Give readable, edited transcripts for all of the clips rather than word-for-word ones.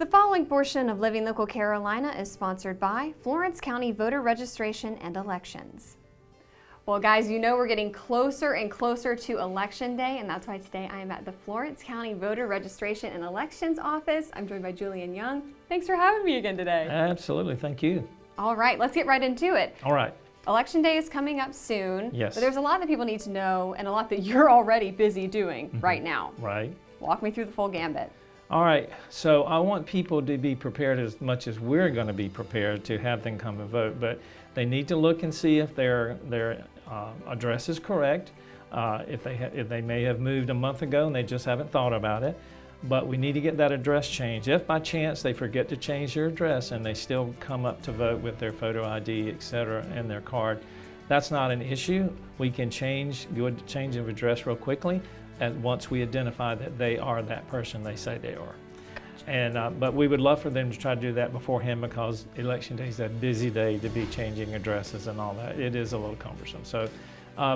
The following portion of Living Local Carolina is sponsored by Florence County Voter Registration and Elections. Well, guys, you know we're getting closer and closer to Election Day, and that's why today I am at the Florence County Voter Registration and Elections Office. I'm joined by Julian Young. Thanks for having me again today. Absolutely, thank you. All right, let's get right into it. All right. Election Day is coming up soon. Yes. But there's a lot that people need to know and a lot that you're already busy doing right now. Right. Walk me through the full gambit. All right, so I want people to be prepared as much as we're going to be prepared to have them come and vote, but they need to look and see if their address is correct, if they may have moved a month ago and they just haven't thought about it, but we need to get that address changed. If by chance they forget to change their address and they still come up to vote with their photo ID, etc., and their card, that's not an issue. We can do a change of address real quickly. And once we identify that they are that person they say they are. And, but we would love for them to try to do that beforehand because Election Day is a busy day to be changing addresses and all that. It is a little cumbersome. So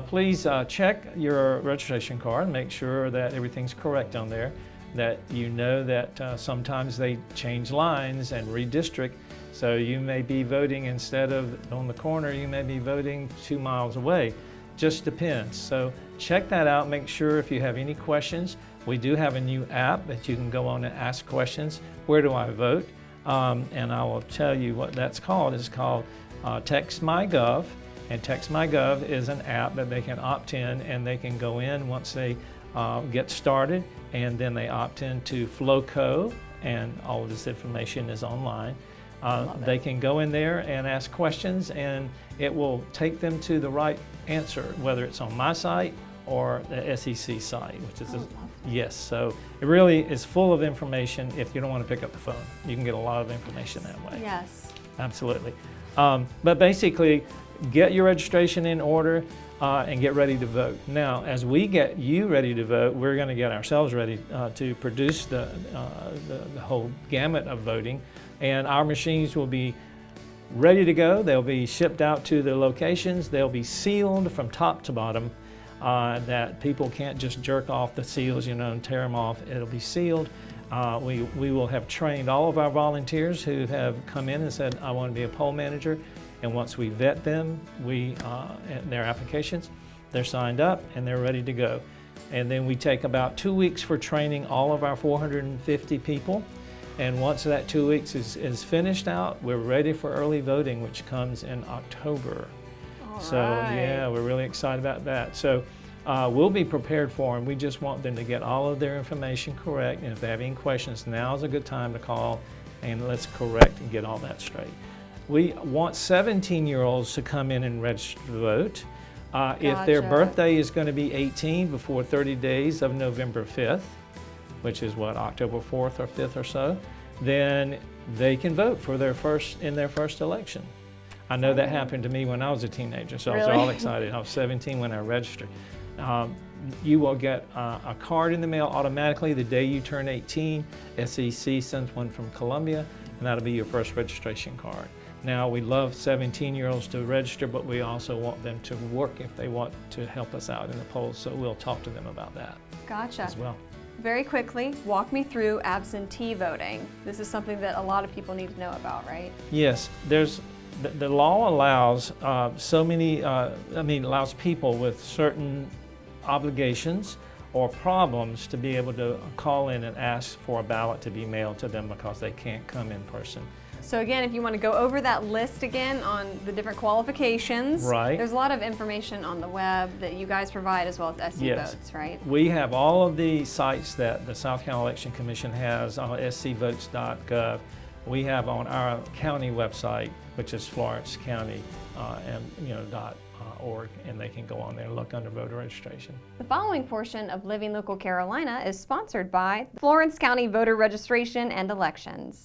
please check your registration card, make sure that everything's correct on there, that you know that sometimes they change lines and redistrict. So you may be voting instead of on the corner, you may be voting 2 miles away. Just depends. So check that out. Make sure if you have any questions, we do have a new app that you can go on and ask questions. Where do I vote? And I will tell you what that's called. It's called Text My Gov. And Text My Gov is an app that they can opt in and they can go in once they get started, and then they opt into FLOCO, and all of this information is online. They can go in there and ask questions, and it will take them to the right answer, whether it's on my site or the SEC site, which is yes. So it really is full of information. If you don't want to pick up the phone, you can get a lot of information that way. Yes. Absolutely. But basically, get your registration in order and get ready to vote. Now, as we get you ready to vote, we're going to get ourselves ready to produce the whole gamut of voting. And our machines will be ready to go. They'll be shipped out to the locations. They'll be sealed from top to bottom, that people can't just jerk off the seals, and tear them off. It'll be sealed. We will have trained all of our volunteers who have come in and said, I want to be a poll manager. And once we vet them, their applications, they're signed up and they're ready to go. And then we take about 2 weeks for training all of our 450 people. And once that 2 weeks is finished out, we're ready for early voting, which comes in October. All so right. Yeah, we're really excited about that. So we'll be prepared for them. We just want them to get all of their information correct. And if they have any questions, now's a good time to call and let's correct and get all that straight. We want 17-year-olds to come in and register to vote. If their birthday is going to be 18 before 30 days of November 5th, which is October 4th or 5th or so, then they can vote for their first election. I know that happened to me when I was a teenager, so Really? I was all excited. I was 17 when I registered. You will get a card in the mail automatically the day you turn 18. SEC sends one from Columbia, and that'll be your first registration card. Now, we love 17-year-olds to register, but we also want them to work if they want to help us out in the polls, so we'll talk to them about that as well. Very quickly, walk me through absentee voting. This is something that a lot of people need to know about, right? Yes, the law allows allows people with certain obligations or problems to be able to call in and ask for a ballot to be mailed to them because they can't come in person. So again, if you want to go over that list again on the different qualifications, right. There's a lot of information on the web that you guys provide as well as SC Votes, right? We have all of the sites that the South Carolina Election Commission has on scvotes.gov. We have on our county website, which is Florence County .org, and they can go on there and look under voter registration. The following portion of Living Local Carolina is sponsored by Florence County Voter Registration and Elections.